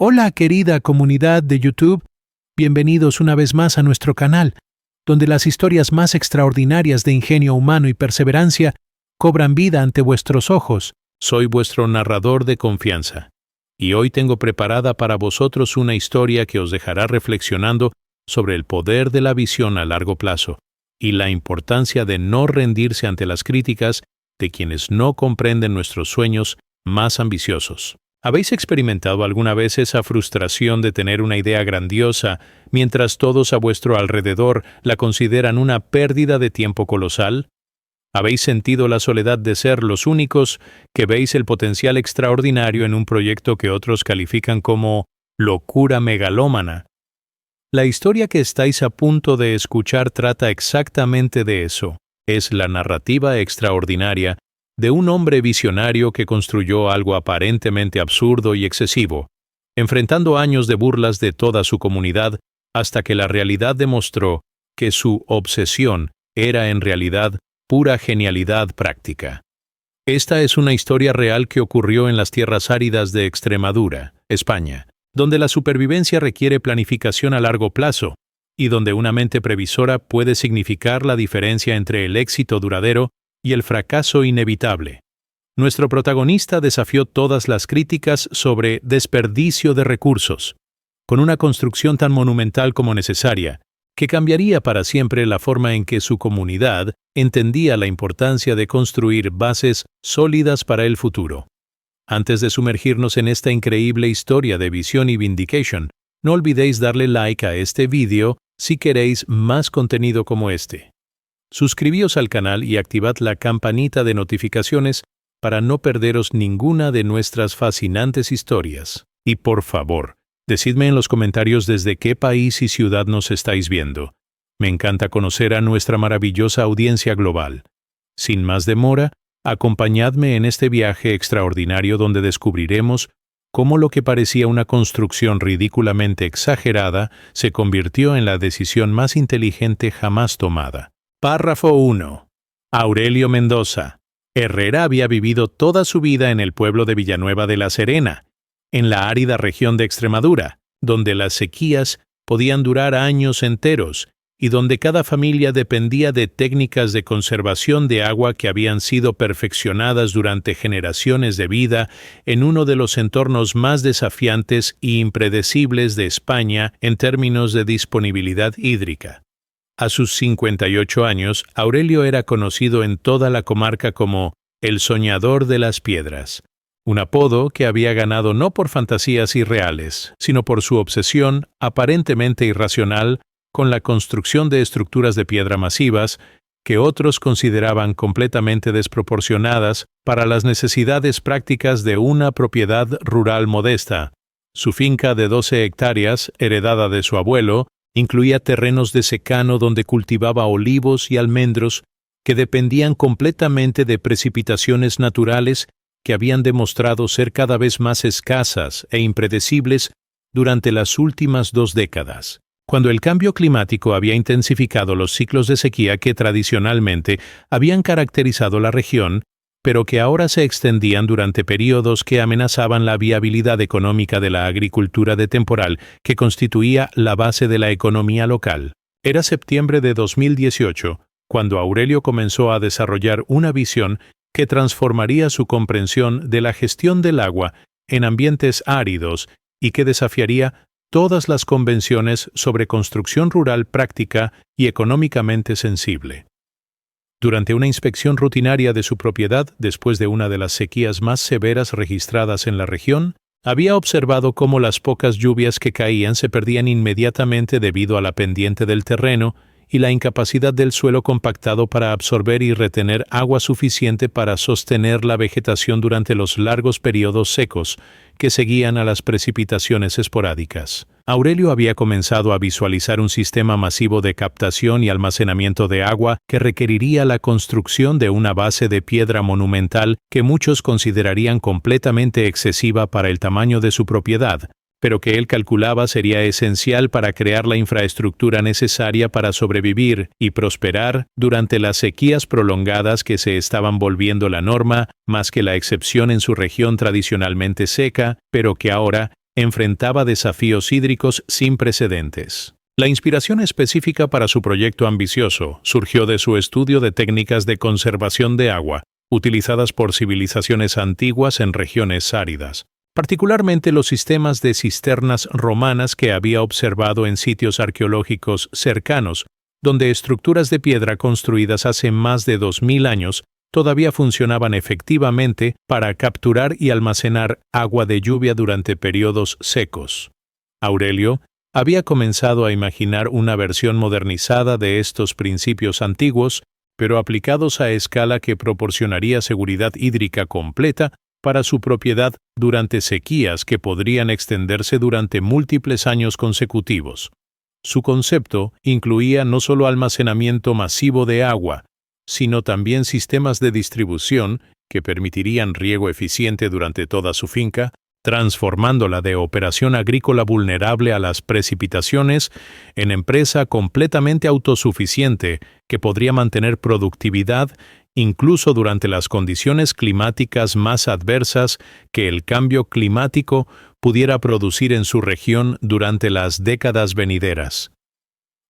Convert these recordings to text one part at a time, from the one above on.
Hola querida comunidad de YouTube, bienvenidos una vez más a nuestro canal, donde las historias más extraordinarias de ingenio humano y perseverancia cobran vida ante vuestros ojos. Soy vuestro narrador de confianza, y hoy tengo preparada para vosotros una historia que os dejará reflexionando sobre el poder de la visión a largo plazo y la importancia de no rendirse ante las críticas de quienes no comprenden nuestros sueños más ambiciosos. ¿Habéis experimentado alguna vez esa frustración de tener una idea grandiosa mientras todos a vuestro alrededor la consideran una pérdida de tiempo colosal? ¿Habéis sentido la soledad de ser los únicos que veis el potencial extraordinario en un proyecto que otros califican como locura megalómana? La historia que estáis a punto de escuchar trata exactamente de eso. Es la narrativa extraordinaria de un hombre visionario que construyó algo aparentemente absurdo y excesivo, enfrentando años de burlas de toda su comunidad hasta que la realidad demostró que su obsesión era en realidad pura genialidad práctica. Esta es una historia real que ocurrió en las tierras áridas de Extremadura, España, donde la supervivencia requiere planificación a largo plazo y donde una mente previsora puede significar la diferencia entre el éxito duradero y el fracaso inevitable. Nuestro protagonista desafió todas las críticas sobre desperdicio de recursos, con una construcción tan monumental como necesaria, que cambiaría para siempre la forma en que su comunidad entendía la importancia de construir bases sólidas para el futuro. Antes de sumergirnos en esta increíble historia de visión y vindication, no olvidéis darle like a este vídeo si queréis más contenido como este. Suscribíos al canal y activad la campanita de notificaciones para no perderos ninguna de nuestras fascinantes historias. Y por favor, decidme en los comentarios desde qué país y ciudad nos estáis viendo. Me encanta conocer a nuestra maravillosa audiencia global. Sin más demora, acompañadme en este viaje extraordinario donde descubriremos cómo lo que parecía una construcción ridículamente exagerada se convirtió en la decisión más inteligente jamás tomada. Párrafo 1. Aurelio Mendoza. Herrera había vivido toda su vida en el pueblo de Villanueva de la Serena, en la árida región de Extremadura, donde las sequías podían durar años enteros y donde cada familia dependía de técnicas de conservación de agua que habían sido perfeccionadas durante generaciones de vida en uno de los entornos más desafiantes e impredecibles de España en términos de disponibilidad hídrica. A sus 58 años, Aurelio era conocido en toda la comarca como el soñador de las piedras, un apodo que había ganado no por fantasías irreales, sino por su obsesión aparentemente irracional con la construcción de estructuras de piedra masivas que otros consideraban completamente desproporcionadas para las necesidades prácticas de una propiedad rural modesta. Su finca de 12 hectáreas, heredada de su abuelo, incluía terrenos de secano donde cultivaba olivos y almendros que dependían completamente de precipitaciones naturales que habían demostrado ser cada vez más escasas e impredecibles durante las últimas 2 décadas. Cuando el cambio climático había intensificado los ciclos de sequía que tradicionalmente habían caracterizado la región, pero que ahora se extendían durante períodos que amenazaban la viabilidad económica de la agricultura de temporal que constituía la base de la economía local. Era septiembre de 2018, cuando Aurelio comenzó a desarrollar una visión que transformaría su comprensión de la gestión del agua en ambientes áridos y que desafiaría todas las convenciones sobre construcción rural práctica y económicamente sensible. Durante una inspección rutinaria de su propiedad, después de una de las sequías más severas registradas en la región, había observado cómo las pocas lluvias que caían se perdían inmediatamente debido a la pendiente del terreno y la incapacidad del suelo compactado para absorber y retener agua suficiente para sostener la vegetación durante los largos periodos secos que seguían a las precipitaciones esporádicas. Aurelio había comenzado a visualizar un sistema masivo de captación y almacenamiento de agua que requeriría la construcción de una base de piedra monumental que muchos considerarían completamente excesiva para el tamaño de su propiedad, pero que él calculaba sería esencial para crear la infraestructura necesaria para sobrevivir y prosperar durante las sequías prolongadas que se estaban volviendo la norma más que la excepción en su región tradicionalmente seca, pero que ahora enfrentaba desafíos hídricos sin precedentes. La inspiración específica para su proyecto ambicioso surgió de su estudio de técnicas de conservación de agua, utilizadas por civilizaciones antiguas en regiones áridas, particularmente los sistemas de cisternas romanas que había observado en sitios arqueológicos cercanos, donde estructuras de piedra construidas hace más de 2000 años todavía funcionaban efectivamente para capturar y almacenar agua de lluvia durante periodos secos. Aurelio había comenzado a imaginar una versión modernizada de estos principios antiguos, pero aplicados a escala que proporcionaría seguridad hídrica completa para su propiedad durante sequías que podrían extenderse durante múltiples años consecutivos. Su concepto incluía no solo almacenamiento masivo de agua, sino también sistemas de distribución que permitirían riego eficiente durante toda su finca, transformándola de operación agrícola vulnerable a las precipitaciones en empresa completamente autosuficiente que podría mantener productividad incluso durante las condiciones climáticas más adversas que el cambio climático pudiera producir en su región durante las décadas venideras.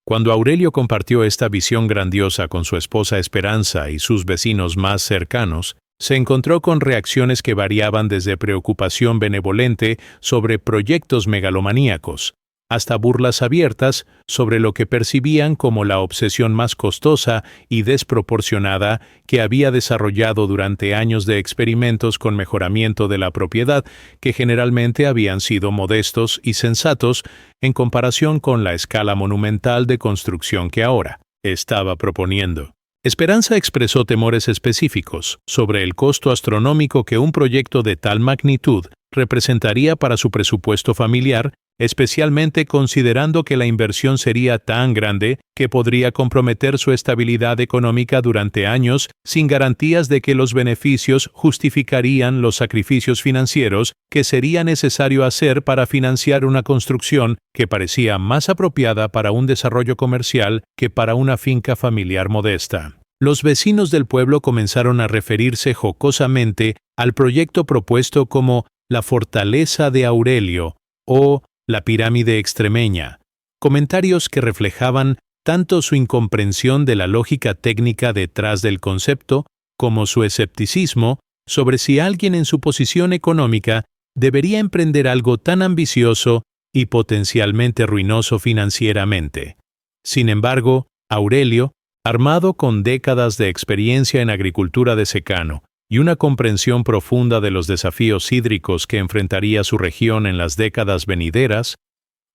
Cuando Aurelio compartió esta visión grandiosa con su esposa Esperanza y sus vecinos más cercanos, se encontró con reacciones que variaban desde preocupación benevolente sobre proyectos megalomaníacos, hasta burlas abiertas sobre lo que percibían como la obsesión más costosa y desproporcionada que había desarrollado durante años de experimentos con mejoramiento de la propiedad que generalmente habían sido modestos y sensatos en comparación con la escala monumental de construcción que ahora estaba proponiendo. Esperanza expresó temores específicos sobre el costo astronómico que un proyecto de tal magnitud representaría para su presupuesto familiar, especialmente considerando que la inversión sería tan grande que podría comprometer su estabilidad económica durante años sin garantías de que los beneficios justificarían los sacrificios financieros que sería necesario hacer para financiar una construcción que parecía más apropiada para un desarrollo comercial que para una finca familiar modesta. Los vecinos del pueblo comenzaron a referirse jocosamente al proyecto propuesto como la fortaleza de Aurelio o la pirámide extremeña, comentarios que reflejaban tanto su incomprensión de la lógica técnica detrás del concepto como su escepticismo sobre si alguien en su posición económica debería emprender algo tan ambicioso y potencialmente ruinoso financieramente. Sin embargo, Aurelio, armado con décadas de experiencia en agricultura de secano y una comprensión profunda de los desafíos hídricos que enfrentaría su región en las décadas venideras,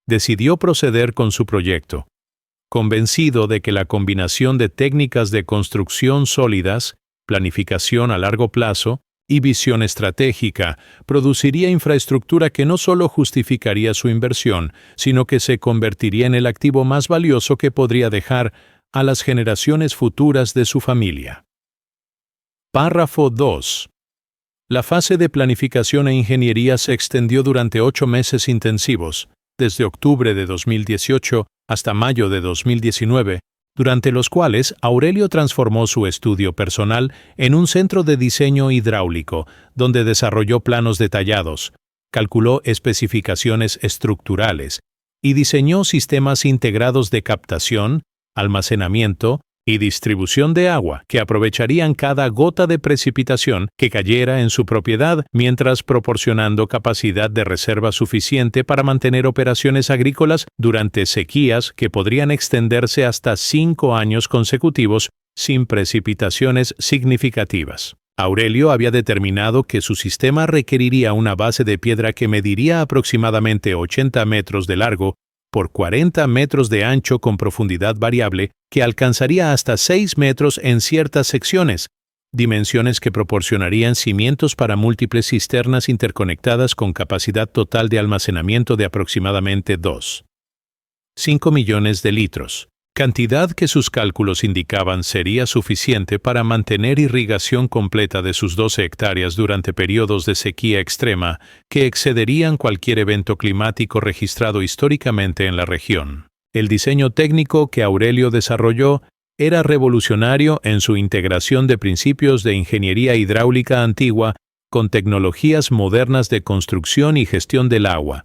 decidió proceder con su proyecto, convencido de que la combinación de técnicas de construcción sólidas, planificación a largo plazo y visión estratégica produciría infraestructura que no solo justificaría su inversión, sino que se convertiría en el activo más valioso que podría dejar a las generaciones futuras de su familia. Párrafo 2. La fase de planificación e ingeniería se extendió durante 8 meses intensivos, desde octubre de 2018 hasta mayo de 2019, durante los cuales Aurelio transformó su estudio personal en un centro de diseño hidráulico, donde desarrolló planos detallados, calculó especificaciones estructurales y diseñó sistemas integrados de captación, almacenamiento y distribución de agua que aprovecharían cada gota de precipitación que cayera en su propiedad mientras proporcionando capacidad de reserva suficiente para mantener operaciones agrícolas durante sequías que podrían extenderse hasta 5 años consecutivos sin precipitaciones significativas. Aurelio había determinado que su sistema requeriría una base de piedra que mediría aproximadamente 80 metros de largo por 40 metros de ancho con profundidad variable que alcanzaría hasta 6 metros en ciertas secciones, dimensiones que proporcionarían cimientos para múltiples cisternas interconectadas con capacidad total de almacenamiento de aproximadamente 2,5 millones de litros, cantidad que sus cálculos indicaban sería suficiente para mantener irrigación completa de sus 12 hectáreas durante periodos de sequía extrema que excederían cualquier evento climático registrado históricamente en la región. El diseño técnico que Aurelio desarrolló era revolucionario en su integración de principios de ingeniería hidráulica antigua con tecnologías modernas de construcción y gestión del agua,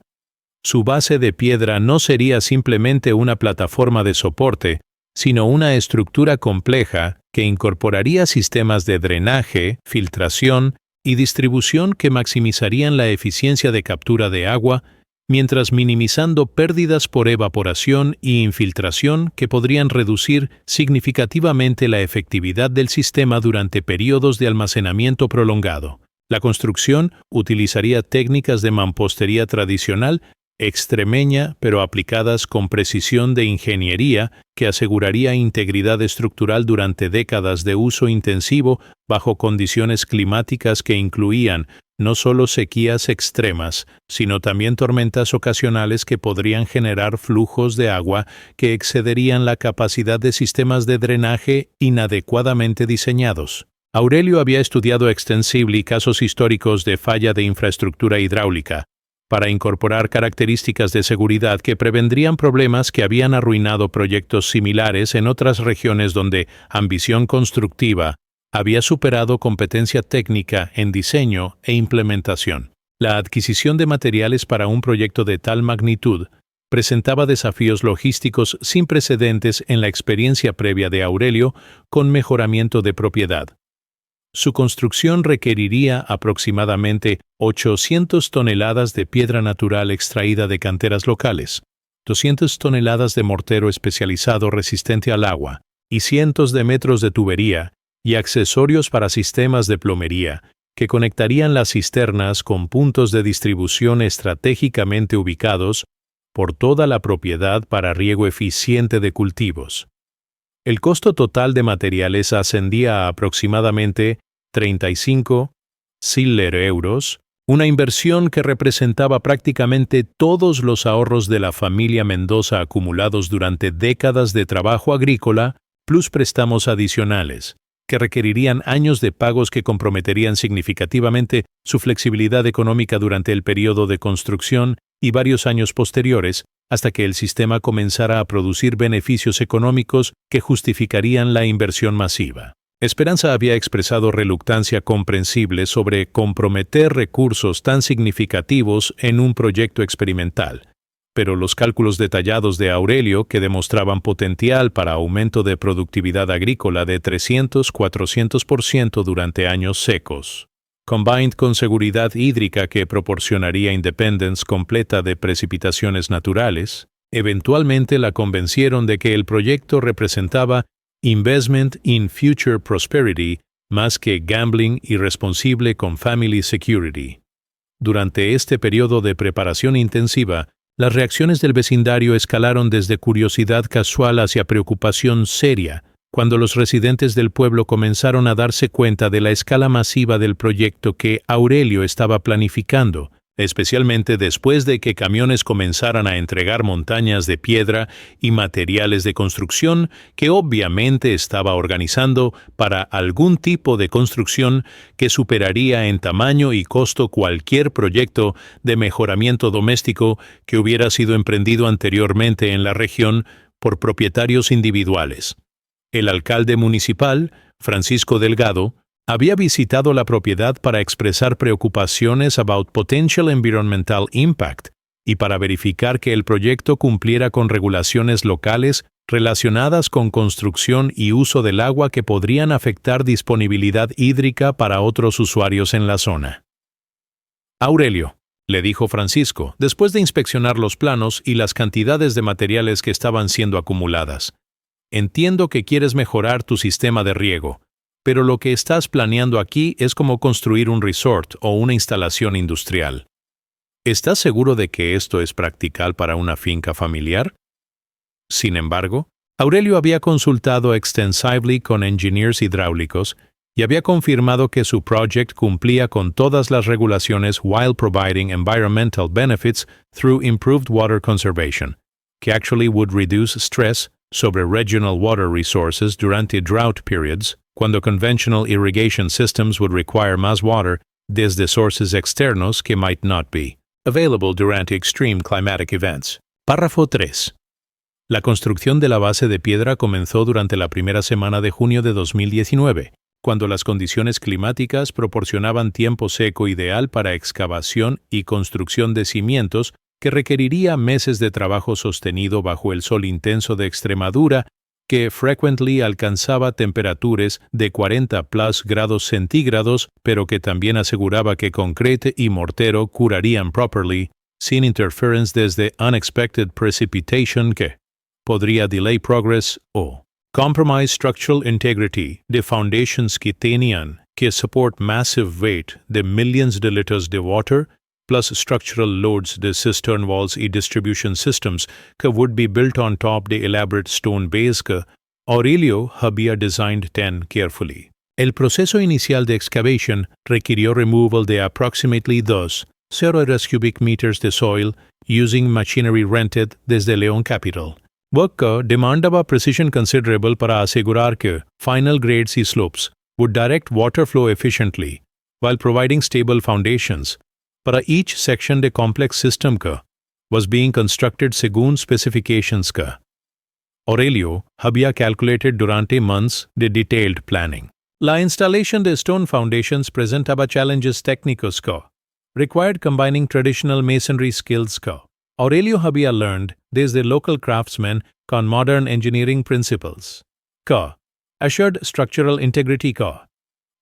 Su base de piedra no sería simplemente una plataforma de soporte, sino una estructura compleja que incorporaría sistemas de drenaje, filtración y distribución que maximizarían la eficiencia de captura de agua, mientras minimizando pérdidas por evaporación y infiltración que podrían reducir significativamente la efectividad del sistema durante periodos de almacenamiento prolongado. La construcción utilizaría técnicas de mampostería tradicional, extremeña, pero aplicadas con precisión de ingeniería que aseguraría integridad estructural durante décadas de uso intensivo bajo condiciones climáticas que incluían no solo sequías extremas, sino también tormentas ocasionales que podrían generar flujos de agua que excederían la capacidad de sistemas de drenaje inadecuadamente diseñados. Aurelio había estudiado extensivamente casos históricos de falla de infraestructura hidráulica, para incorporar características de seguridad que prevendrían problemas que habían arruinado proyectos similares en otras regiones donde ambición constructiva había superado competencia técnica en diseño e implementación. La adquisición de materiales para un proyecto de tal magnitud presentaba desafíos logísticos sin precedentes en la experiencia previa de Aurelio con mejoramiento de propiedad. Su construcción requeriría aproximadamente 800 toneladas de piedra natural extraída de canteras locales, 200 toneladas de mortero especializado resistente al agua y cientos de metros de tubería y accesorios para sistemas de plomería que conectarían las cisternas con puntos de distribución estratégicamente ubicados por toda la propiedad para riego eficiente de cultivos. El costo total de materiales ascendía a aproximadamente 35.000 euros, una inversión que representaba prácticamente todos los ahorros de la familia Mendoza acumulados durante décadas de trabajo agrícola, plus préstamos adicionales, que requerirían años de pagos que comprometerían significativamente su flexibilidad económica durante el periodo de construcción y varios años posteriores, hasta que el sistema comenzara a producir beneficios económicos que justificarían la inversión masiva. Esperanza había expresado reluctancia comprensible sobre comprometer recursos tan significativos en un proyecto experimental, pero los cálculos detallados de Aurelio, que demostraban potencial para aumento de productividad agrícola de 300-400% durante años secos, combined con seguridad hídrica que proporcionaría independencia completa de precipitaciones naturales, eventualmente la convencieron de que el proyecto representaba investment in future prosperity más que gambling irresponsible con family security. Durante este periodo de preparación intensiva, las reacciones del vecindario escalaron desde curiosidad casual hacia preocupación seria, cuando los residentes del pueblo comenzaron a darse cuenta de la escala masiva del proyecto que Aurelio estaba planificando, especialmente después de que camiones comenzaran a entregar montañas de piedra y materiales de construcción que obviamente estaba organizando para algún tipo de construcción que superaría en tamaño y costo cualquier proyecto de mejoramiento doméstico que hubiera sido emprendido anteriormente en la región por propietarios individuales. El alcalde municipal, Francisco Delgado, había visitado la propiedad para expresar preocupaciones about potential environmental impact y para verificar que el proyecto cumpliera con regulaciones locales relacionadas con construcción y uso del agua que podrían afectar disponibilidad hídrica para otros usuarios en la zona. Aurelio, le dijo Francisco, después de inspeccionar los planos y las cantidades de materiales que estaban siendo acumuladas, entiendo que quieres mejorar tu sistema de riego, pero lo que estás planeando aquí es como construir un resort o una instalación industrial. ¿Estás seguro de que esto es practical para una finca familiar? Sin embargo, Aurelio había consultado extensively con ingenieros hidráulicos y había confirmado que su proyecto cumplía con todas las regulaciones while providing environmental benefits through improved water conservation, que actually would reduce stress sobre regional water resources durante drought periods, cuando conventional irrigation systems would require más water desde sources externos que might not be available durante extreme climatic events. Párrafo 3. La construcción de la base de piedra comenzó durante la primera semana de junio de 2019, cuando las condiciones climáticas proporcionaban tiempo seco ideal para excavación y construcción de cimientos que requeriría meses de trabajo sostenido bajo el sol intenso de Extremadura, que frecuentemente alcanzaba temperaturas de 40+ grados centígrados, pero que también aseguraba que concrete y mortero curarían properly, sin interference desde unexpected precipitation que podría delay progress o compromise structural integrity de foundations que tenían que support massive weight de millions de liters de water, plus structural loads de cistern walls y distribution systems que would be built on top de elaborate stone base que Aurelio había designed tan carefully. El proceso inicial de excavation requirió removal de approximately 2.0 cubic meters de soil using machinery rented desde León Capital. Work que demandaba precision considerable para asegurar que final grades y slopes would direct water flow efficiently, while providing stable foundations para each section de complex system que was being constructed según specifications que Aurelio había calculated durante months de detailed planning. La instalación de stone foundations presentaba challenges técnicos que required combining traditional masonry skills que Aurelio había learned desde local craftsmen con modern engineering principles que assured structural integrity que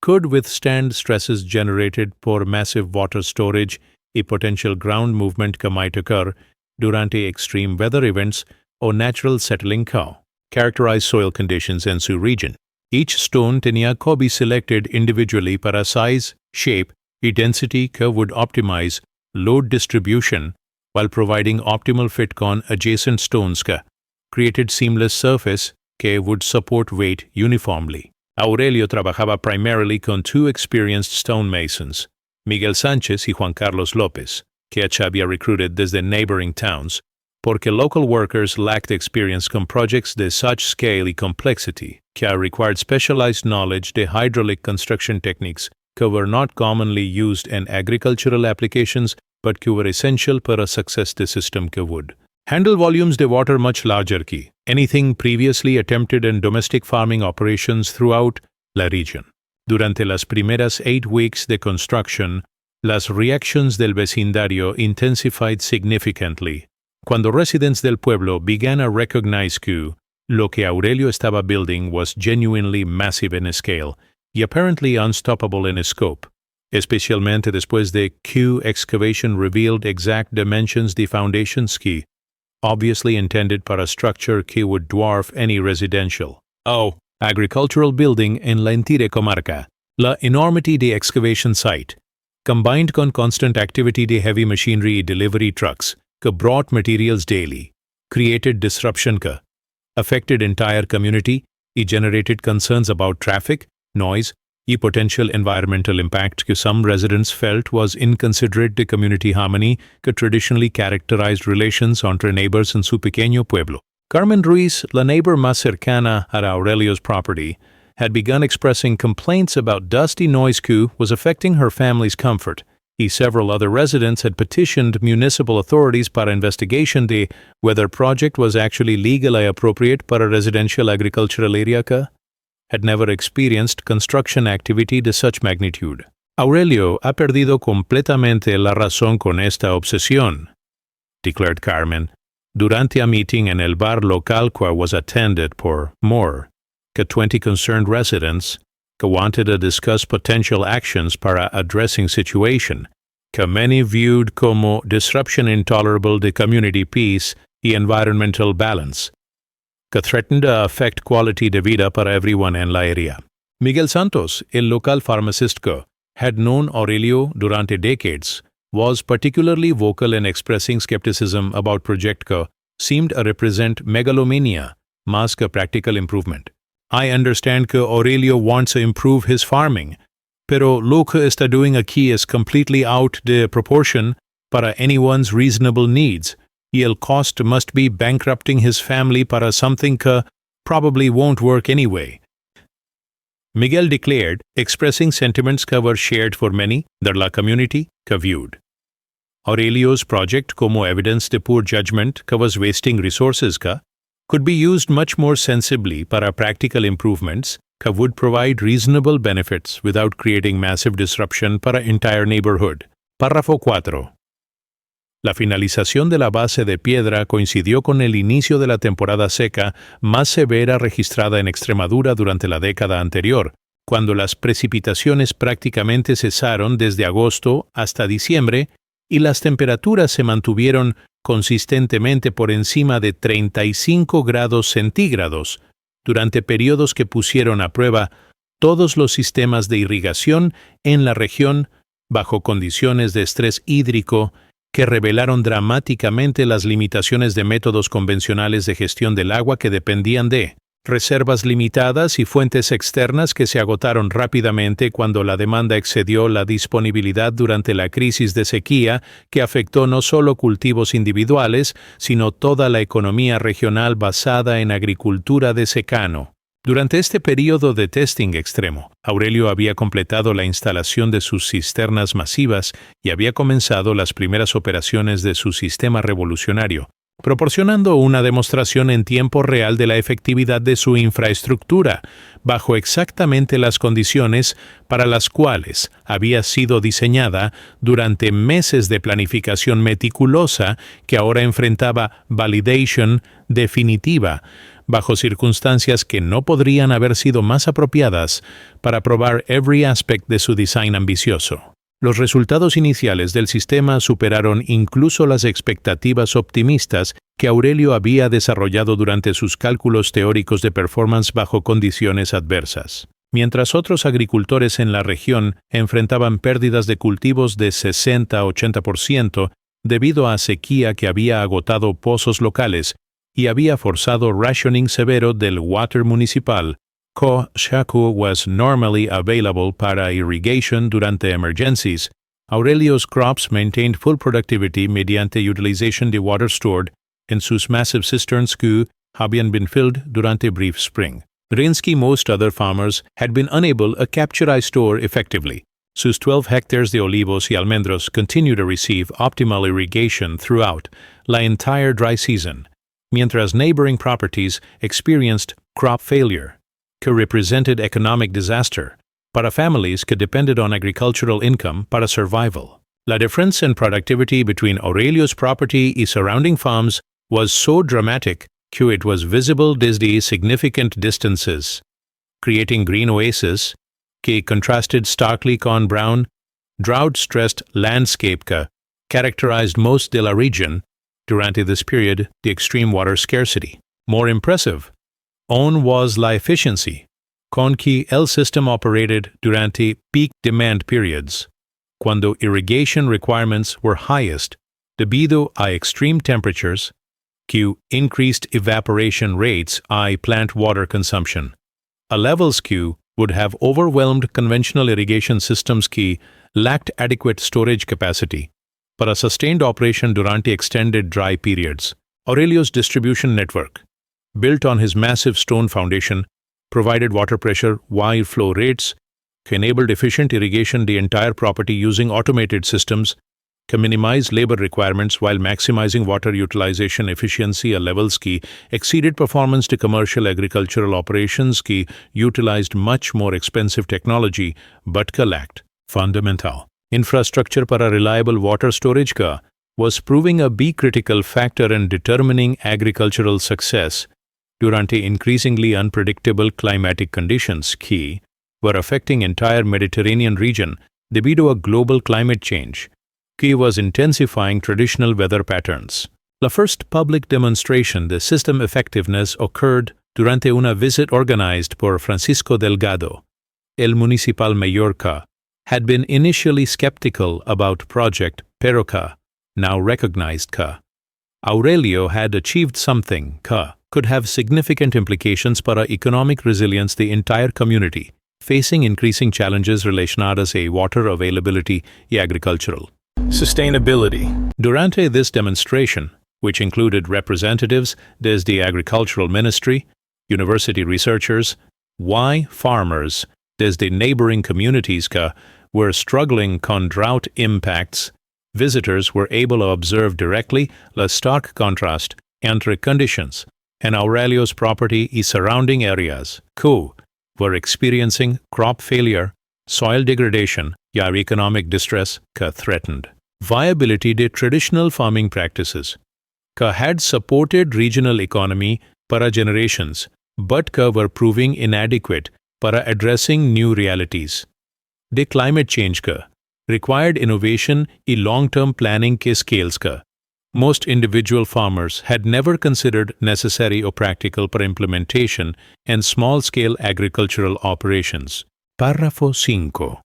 could withstand stresses generated por massive water storage y potential ground movement que might occur durante extreme weather events o natural settling que characterize soil conditions en su region. Each stone tenía que be selected individually para size, shape, y density que would optimize load distribution while providing optimal fit con adjacent stones que created seamless surface que would support weight uniformly. Aurelio trabajaba primarily con two experienced stonemasons, Miguel Sánchez y Juan Carlos López, que había recruited desde neighboring towns, porque local workers lacked experience con projects de such scale y complexity, que required specialized knowledge de hydraulic construction techniques que were not commonly used in agricultural applications but que were essential para success de system que would handle volumes de water much larger que anything previously attempted in domestic farming operations throughout la region. Durante las primeras 8 weeks de construction, las reactions del vecindario intensified significantly. Cuando residents del pueblo began to recognize que lo que Aurelio estaba building was genuinely massive in scale y apparently unstoppable in scope, especialmente después de que excavation revealed exact dimensions de foundations que obviously intended para structure que would dwarf any residential o agricultural building en la entire comarca. La enormity de excavation site, combined con constant activity de heavy machinery y delivery trucks que brought materials daily, created disruption que affected entire community y generated concerns about traffic, noise, y potential environmental impact que some residents felt was inconsiderate de community harmony que traditionally characterized relations entre neighbors en su pequeño pueblo. Carmen Ruiz, la neighbor más cercana a Aurelio's property, had begun expressing complaints about dusty noise que was affecting her family's comfort, y several other residents had petitioned municipal authorities para investigation de whether project was actually legally appropriate para residential agricultural area que had never experienced construction activity de such magnitude. Aurelio ha perdido completamente la razón con esta obsesión, declared Carmen, durante a meeting en el bar local que was attended por more que 20 concerned residents que wanted to discuss potential actions para addressing situation que many viewed como disruption intolerable de community peace y environmental balance, que threatened to affect quality de vida para everyone en la area. Miguel Santos, el local pharmacist que had known Aurelio durante decades, was particularly vocal in expressing skepticism about project que seemed to represent megalomania más que practical improvement. I understand que Aurelio wants to improve his farming, pero lo que está doing aquí is completely out de proportion para anyone's reasonable needs, y el cost must be bankrupting his family para something que probably won't work anyway. Miguel declared, expressing sentiments que were shared for many de la community que viewed Aurelio's project como evidence de poor judgment que was wasting resources que could be used much more sensibly para practical improvements que would provide reasonable benefits without creating massive disruption para entire neighborhood. Párrafo 4. La finalización de la base de piedra coincidió con el inicio de la temporada seca más severa registrada en Extremadura durante la década anterior, cuando las precipitaciones prácticamente cesaron desde agosto hasta diciembre y las temperaturas se mantuvieron consistentemente por encima de 35 grados centígrados, durante periodos que pusieron a prueba todos los sistemas de irrigación en la región bajo condiciones de estrés hídrico que revelaron dramáticamente las limitaciones de métodos convencionales de gestión del agua que dependían de reservas limitadas y fuentes externas que se agotaron rápidamente cuando la demanda excedió la disponibilidad durante la crisis de sequía que afectó no solo cultivos individuales, sino toda la economía regional basada en agricultura de secano. Durante este período de testing extremo, Aurelio había completado la instalación de sus cisternas masivas y había comenzado las primeras operaciones de su sistema revolucionario, proporcionando una demostración en tiempo real de la efectividad de su infraestructura, bajo exactamente las condiciones para las cuales había sido diseñada durante meses de planificación meticulosa que ahora enfrentaba validation definitiva, bajo circunstancias que no podrían haber sido más apropiadas para probar every aspect de su design ambicioso. Los resultados iniciales del sistema superaron incluso las expectativas optimistas que Aurelio había desarrollado durante sus cálculos teóricos de performance bajo condiciones adversas. Mientras otros agricultores en la región enfrentaban pérdidas de cultivos de 60-80% debido a sequía que había agotado pozos locales y había forzado rationing severo del water municipal, Shaku was normally available para irrigation durante emergencies. Aurelio's crops maintained full productivity mediante utilization de water stored in sus massive cisterns que habían been filled durante brief spring. Rinsky most other farmers had been unable to capture I store effectively. Sus 12 hectares de olivos y almendros continued to receive optimal irrigation throughout la entire dry season, mientras neighboring properties experienced crop failure, que represented economic disaster para families que depended on agricultural income para survival. La difference in productivity between Aurelio's property y surrounding farms was so dramatic que it was visible desde significant distances, creating green oases que contrasted starkly con brown, drought-stressed landscape que characterized most de la region durante this period de extreme water scarcity. More impressive aún was la efficiency con que el system operated durante peak demand periods, cuando irrigation requirements were highest debido a extreme temperatures que increased evaporation rates y plant water consumption, a levels que would have overwhelmed conventional irrigation systems que lacked adequate storage capacity para sustained operation durante extended dry periods. Aurelio's distribution network, built on his massive stone foundation, provided water pressure wide flow rates, que enabled efficient irrigation the entire property using automated systems, que minimized labor requirements while maximizing water utilization efficiency at levels que exceeded performance to commercial agricultural operations que utilized much more expensive technology but que lacked fundamental infrastructure para reliable water storage que was proving a be critical factor in determining agricultural success durante increasingly unpredictable climatic conditions que were affecting entire Mediterranean region debido a global climate change, que was intensifying traditional weather patterns. La first public demonstration de system effectiveness occurred durante una visit organized por Francisco Delgado, el municipal mayor que had been initially skeptical about project pero que now recognized que Aurelio had achieved something que could have significant implications para economic resilience the entire community, facing increasing challenges relacionadas a water availability y agricultural sustainability. Durante this demonstration, which included representatives desde the Agricultural Ministry, university researchers, y farmers desde neighboring communities que were struggling con drought impacts, visitors were able to observe directly the stark contrast entre conditions and Aurelio's property y surrounding areas que were experiencing crop failure, soil degradation, y economic distress que threatened viability de traditional farming practices, ka had supported regional economy para generations, but ka were proving inadequate para addressing new realities. De climate change ka required innovation e long-term planning ke scales ka. Most individual farmers had never considered necessary or practical for implementation and small-scale agricultural operations. Párrafo 5.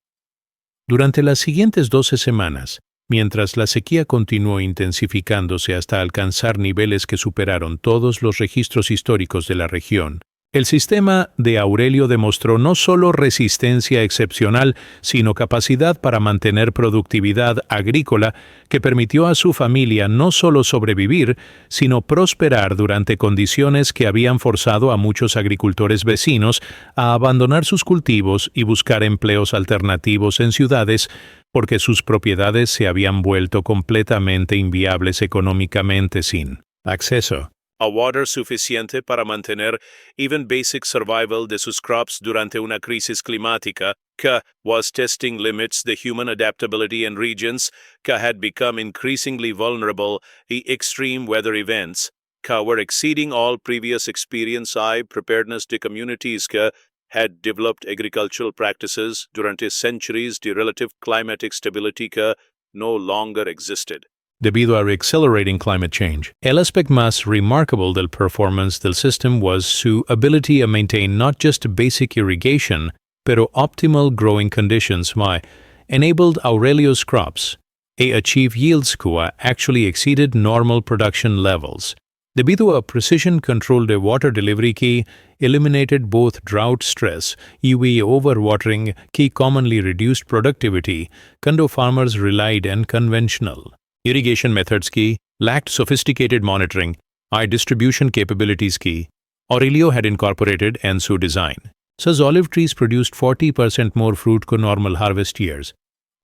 Durante las siguientes 12 semanas, mientras la sequía continuó intensificándose hasta alcanzar niveles que superaron todos los registros históricos de la región, el sistema de Aurelio demostró no solo resistencia excepcional, sino capacidad para mantener productividad agrícola que permitió a su familia no solo sobrevivir, sino prosperar durante condiciones que habían forzado a muchos agricultores vecinos a abandonar sus cultivos y buscar empleos alternativos en ciudades porque sus propiedades se habían vuelto completamente inviables económicamente sin acceso a water suficiente para mantener even basic survival de sus crops durante una crisis climática que was testing limits de human adaptability in regions que had become increasingly vulnerable to extreme weather events que were exceeding all previous experience y preparedness de communities que had developed agricultural practices durante centuries de relative climatic stability que no longer existed. Debido a accelerating climate change, el aspecto más remarkable del performance del system was su ability to maintain not just basic irrigation, pero optimal growing conditions my enabled Aurelio's crops to achieve yields que actually exceeded normal production levels. Debido a precision control de water delivery que eliminated both drought stress y overwatering que commonly reduced productivity, cuando farmers relied on conventional irrigation methods ki lacked sophisticated monitoring and distribution capabilities ki Aurelio had incorporated in su design. Sus olive trees produced 40% more fruit co normal harvest years,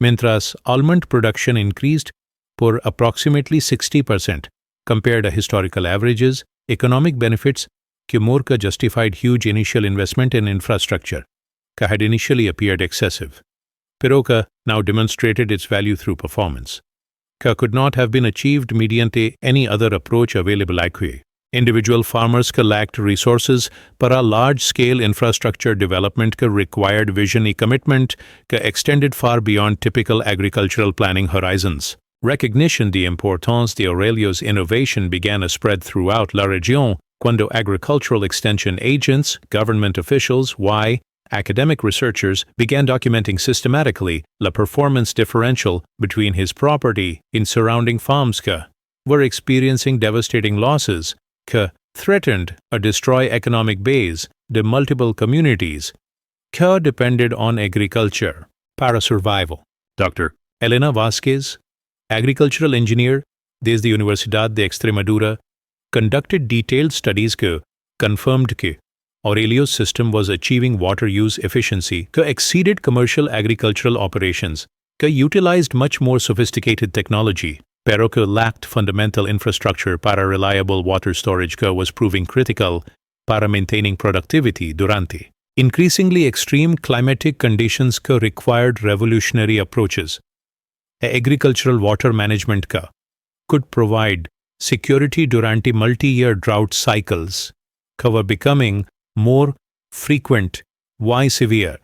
mientras almond production increased por approximately 60% compared to historical averages. Economic benefits que more ka justified huge initial investment in infrastructure ka had initially appeared excessive, pero ka now demonstrated its value through performance. Could not have been achieved mediante any other approach available. Individual farmers lacked resources, but a large-scale infrastructure development required vision and commitment extended far beyond typical agricultural planning horizons. Recognition the importance de Aurelio's innovation began to spread throughout la región, cuando agricultural extension agents, government officials, academic researchers began documenting systematically the performance differential between his property in surrounding farms que were experiencing devastating losses que threatened or destroy economic base de multiple communities que depended on agriculture para survival. Dr. Elena Vázquez, agricultural engineer desde la Universidad de Extremadura, conducted detailed studies que confirmed que Aurelio's system was achieving water use efficiency que exceeded commercial agricultural operations, que utilized much more sophisticated technology, pero que lacked fundamental infrastructure para reliable water storage que was proving critical para maintaining productivity durante increasingly extreme climatic conditions que required revolutionary approaches. Agricultural water management que could provide security durante multi-year drought cycles que were becoming more frequent y severe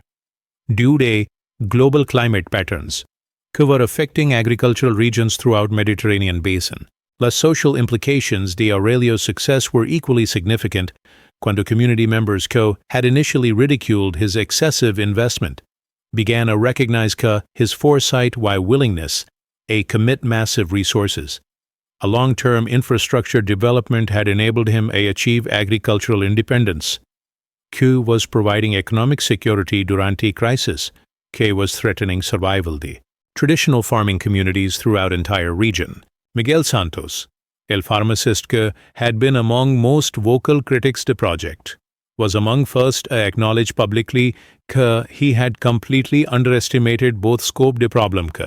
due to global climate patterns que were affecting agricultural regions throughout Mediterranean basin. The social implications de Aurelio's success were equally significant cuando community members que had initially ridiculed his excessive investment began to recognize que his foresight y willingness to commit massive resources. A long-term infrastructure development had enabled him to achieve agricultural independence. Q was providing economic security durante crisis. K was threatening survival de traditional farming communities throughout entire region. Miguel Santos, el pharmacist que had been among most vocal critics de project, was among first to acknowledge publicly que he had completely underestimated both scope de problem que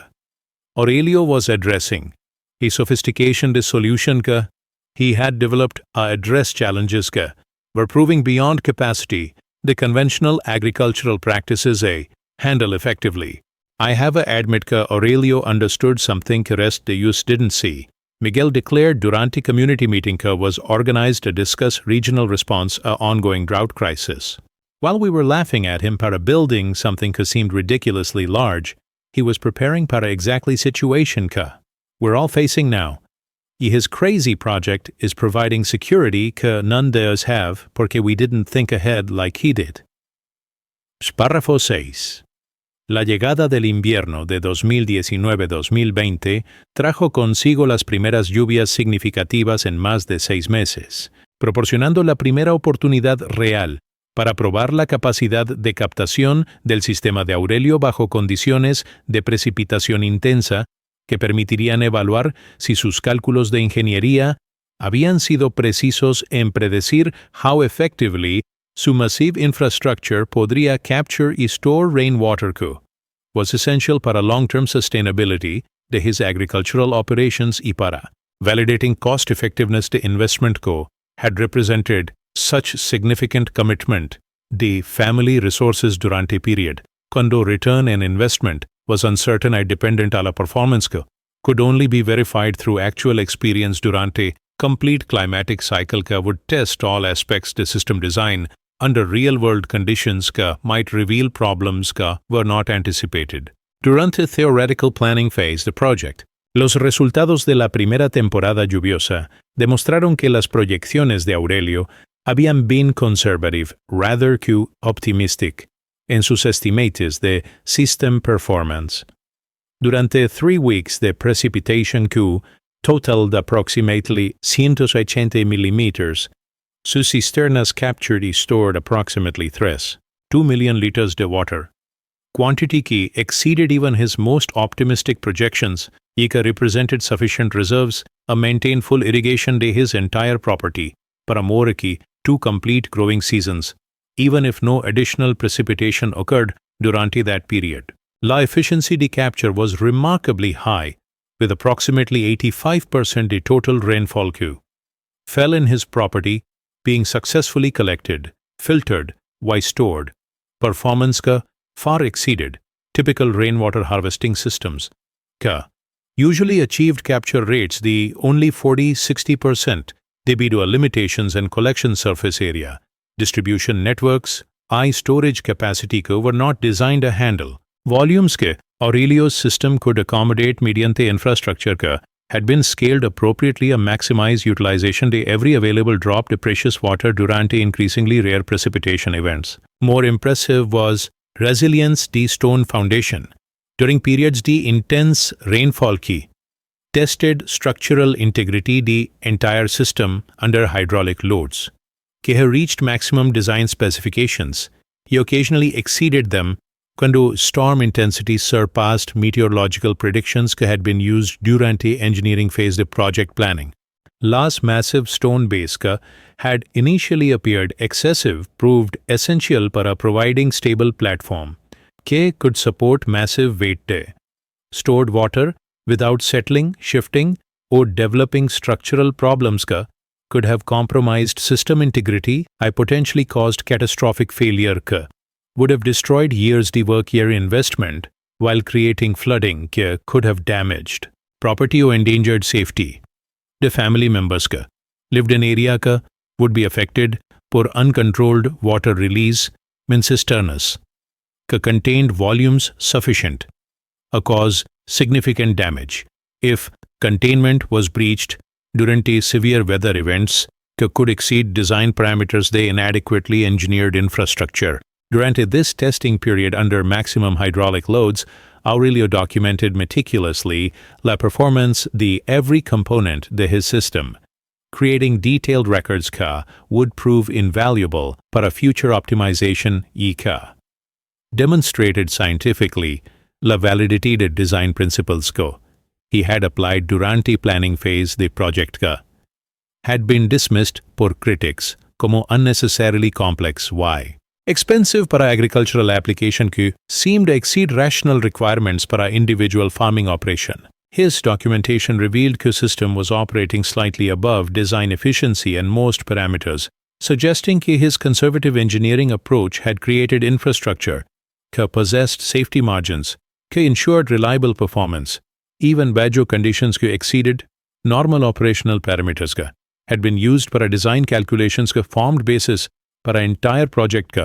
Aurelio was addressing, a sophistication de solution que he had developed to address challenges que were proving beyond capacity the conventional agricultural practices a handle effectively. I have a admit que Aurelio understood something que rest de us didn't see. Miguel declared durante community meeting que was organized to discuss regional response a ongoing drought crisis. While we were laughing at him para building something que seemed ridiculously large, he was preparing para exactly situation que we're all facing now. Y his crazy project is providing security que none de us have porque we didn't think ahead like he did. Párrafo 6. La llegada del invierno de 2019-2020 trajo consigo las primeras lluvias significativas en más de 6 meses, proporcionando la primera oportunidad real para probar la capacidad de captación del sistema de Aurelio bajo condiciones de precipitación intensa que permitirían evaluar si sus cálculos de ingeniería habían sido precisos en predecir how effectively su massive infrastructure podría capture y store rainwater que was essential para long-term sustainability de his agricultural operations y para validating cost-effectiveness de investment que had represented such significant commitment de family resources durante period, cuando return on investment was uncertain and dependent a la performance que could only be verified through actual experience durante complete climatic cycle que would test all aspects de system design under real-world conditions que might reveal problems que were not anticipated. Durante theoretical planning phase the project, los resultados de la primera temporada lluviosa demostraron que las proyecciones de Aurelio habían been conservative rather que optimistic en sus estimates de system performance. Durante 3 weeks de precipitation que totaled approximately 180 millimeters, sus cisternas captured y stored approximately 2 million liters de water, quantity que exceeded even his most optimistic projections y que represented sufficient reserves to maintain full irrigation de his entire property para more que 2 complete growing seasons, even if no additional precipitation occurred durante that period. La efficiency de capture was remarkably high, with approximately 85% de total rainfall que fell in his property being successfully collected, filtered, and stored, performance que far exceeded typical rainwater harvesting systems, que usually achieved capture rates the only 40-60% debido a limitations in collection surface area, distribution networks, storage capacity que were not designed to handle volumes que Aurelio's system could accommodate mediante infrastructure que had been scaled appropriately to maximize utilization de every available drop de precious water durante increasingly rare precipitation events. More impressive was resilience de stone foundation. During periods de intense rainfall que tested structural integrity de entire system under hydraulic loads, que have reached maximum design specifications, he occasionally exceeded them cuando storm intensity surpassed meteorological predictions que had been used durante engineering phase de project planning. Las massive stone base que had initially appeared excessive proved essential para providing stable platform que could support massive weight de stored water without settling, shifting, or developing structural problems que could have compromised system integrity and potentially caused catastrophic failure que would have destroyed years de work year investment while creating flooding que could have damaged property or endangered safety. The family members que lived in area que would be affected por uncontrolled water release in cisternas que contained volumes sufficient to cause significant damage if containment was breached durante severe weather events que could exceed design parameters de inadequately engineered infrastructure. Durante this testing period under maximum hydraulic loads, Aurelio documented meticulously la performance de every component de his system, creating detailed records que would prove invaluable para future optimization y que demonstrated scientifically la validity de design principles que he had applied durante planning phase de project que had been dismissed por critics como unnecessarily complex y expensive para agricultural application que seemed to exceed rational requirements para individual farming operation. His documentation revealed que system was operating slightly above design efficiency and most parameters, suggesting que his conservative engineering approach had created infrastructure que possessed safety margins ensured reliable performance. Even bajo conditions exceeded normal operational parameters had been used para design calculations formed basis para entire project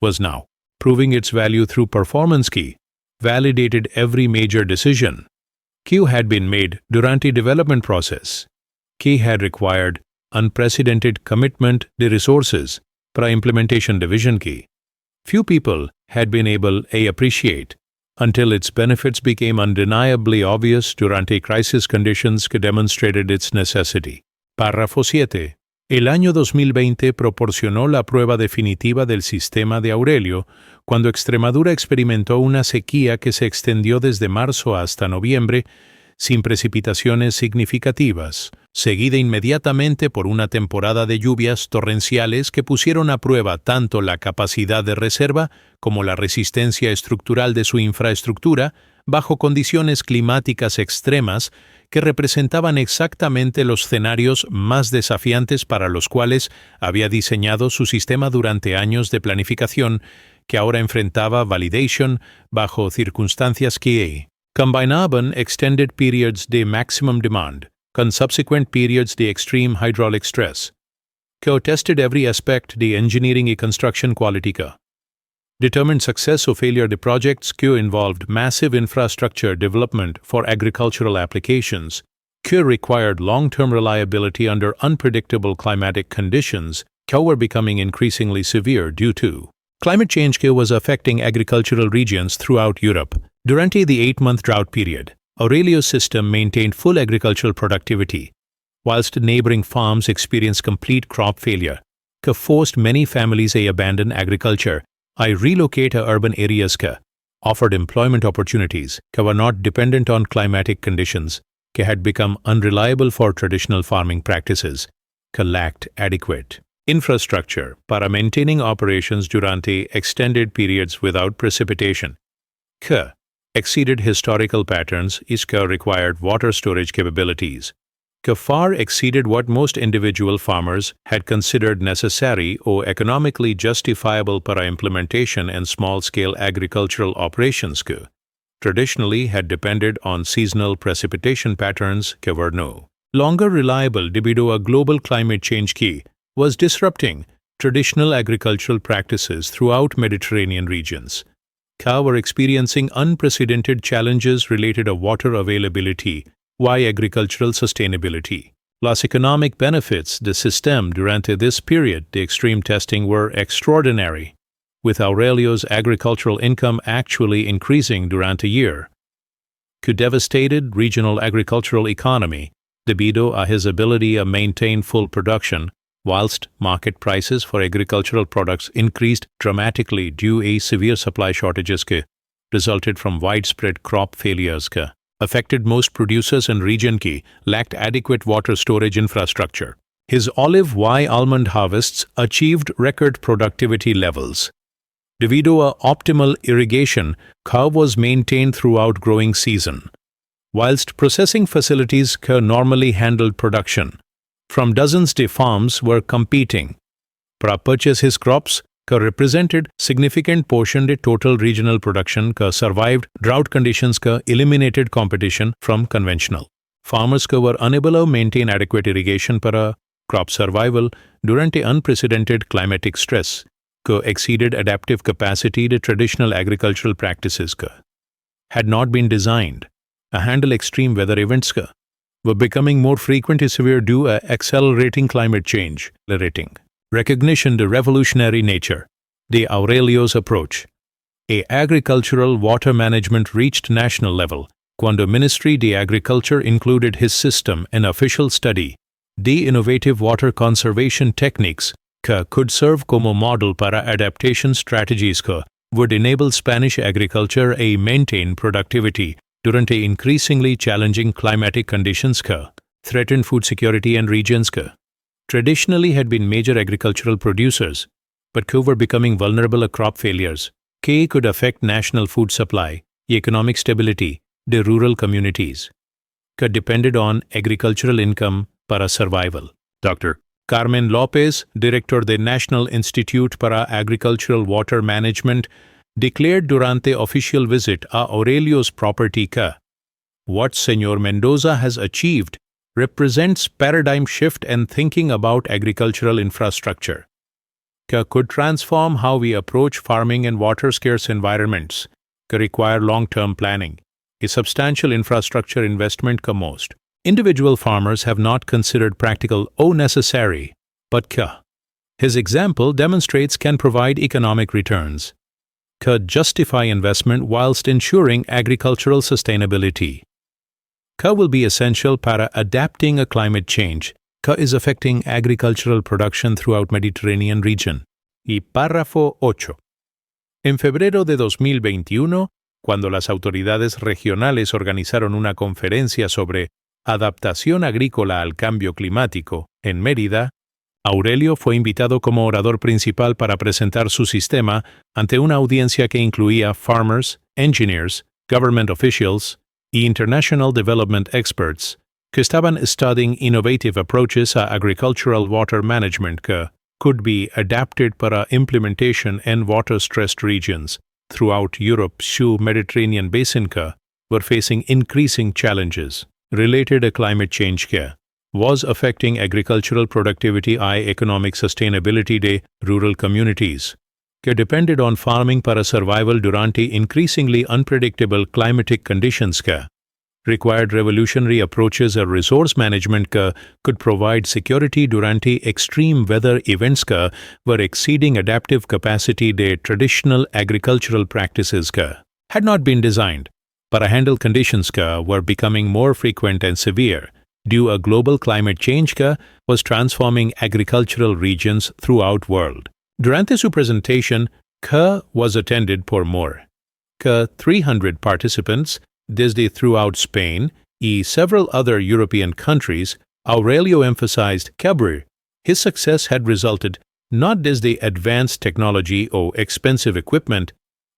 was now proving its value through performance validated every major decision had been made durante development process. Had required unprecedented commitment de resources para implementation division few people had been able to appreciate until its benefits became undeniably obvious durante crisis conditions que demonstrated its necessity. Párrafo 7. El año 2020 proporcionó la prueba definitiva del sistema de Aurelio cuando Extremadura experimentó una sequía que se extendió desde marzo hasta noviembre sin precipitaciones significativas, seguida inmediatamente por una temporada de lluvias torrenciales que pusieron a prueba tanto la capacidad de reserva como la resistencia estructural de su infraestructura bajo condiciones climáticas extremas que representaban exactamente los escenarios más desafiantes para los cuales había diseñado su sistema durante años de planificación que ahora enfrentaba validation bajo circunstancias que combinaban extended periods de maximum demand con subsequent periods de extreme hydraulic stress, que tested every aspect de engineering y construction quality determined success or failure de projects que involved massive infrastructure development for agricultural applications, que required long-term reliability under unpredictable climatic conditions, que were becoming increasingly severe due to climate change que was affecting agricultural regions throughout Europe. Durante the 8-month drought period, Aurelio's system maintained full agricultural productivity, whilst neighboring farms experienced complete crop failure, que forced many families to abandon agriculture, relocate to urban areas, offered employment opportunities, were not dependent on climatic conditions, had become unreliable for traditional farming practices, lacked adequate infrastructure para maintaining operations durante extended periods without precipitation, exceeded historical patterns required water storage capabilities, far exceeded what most individual farmers had considered necessary or economically justifiable para implementation and small-scale agricultural operations traditionally had depended on seasonal precipitation patterns were no longer reliable debido a global climate change was disrupting traditional agricultural practices throughout Mediterranean regions. Were experiencing unprecedented challenges related to water availability, agricultural sustainability. Los economic benefits the system durante this period the extreme testing were extraordinary, with Aurelio's agricultural income actually increasing durante a year. Devastated regional agricultural economy debido a his ability to maintain full production, whilst market prices for agricultural products increased dramatically due to severe supply shortages resulted from widespread crop failures affected most producers in region lacked adequate water storage infrastructure. His olive almond harvests achieved record productivity levels. Debido a optimal irrigation, was maintained throughout growing season, whilst processing facilities normally handled production from dozens de farms were competing para purchase his crops represented significant portion de total regional production survived drought conditions eliminated competition from conventional farmers were unable to maintain adequate irrigation para crop survival durante unprecedented climatic stress exceeded adaptive capacity de traditional agricultural practices had not been designed to handle extreme weather events were becoming more frequent and severe due to accelerating climate change. Recognition the revolutionary nature, the Aurelio's approach. Agricultural water management reached national level, cuando Ministry de Agriculture included his system and official study, the innovative water conservation techniques could serve como model para adaptation strategies would enable Spanish agriculture to maintain productivity durante increasingly challenging climatic conditions threatened food security and regions traditionally had been major agricultural producers, but were becoming vulnerable to crop failures could affect national food supply, economic stability, de rural communities depended on agricultural income para survival. Dr. Carmen Lopez, director del National Institute para Agricultural Water Management, declared durante official visit a Aurelio's property que what Señor Mendoza has achieved represents paradigm shift and thinking about agricultural infrastructure que could transform how we approach farming in water-scarce environments que require long-term planning, a substantial infrastructure investment que most individual farmers have not considered practical or necessary, but que his example demonstrates can provide economic returns, que justify investment whilst ensuring agricultural sustainability, que will be essential para adapting a climate change que is affecting agricultural production throughout Mediterranean region. Y párrafo 8. En febrero de 2021, cuando las autoridades regionales organizaron una conferencia sobre adaptación agrícola al cambio climático en Mérida, Aurelio fue invitado como orador principal para presentar su sistema ante una audiencia que incluía farmers, engineers, government officials y international development experts que estaban studying innovative approaches a agricultural water management que could be adapted para implementation in water-stressed regions throughout Europe's Mediterranean basin que were facing increasing challenges related to climate change que was affecting agricultural productivity and economic sustainability de rural communities que depended on farming para survival durante increasingly unpredictable climatic conditions que required revolutionary approaches or resource management que could provide security durante extreme weather events que were exceeding adaptive capacity de traditional agricultural practices que had not been designed para handle conditions que were becoming more frequent and severe due a global climate change que was transforming agricultural regions throughout world. Durante su presentación, que was attended por more que 300 participants desde throughout Spain y several other European countries, Aurelio emphasized que his success had resulted not desde advanced technology or expensive equipment,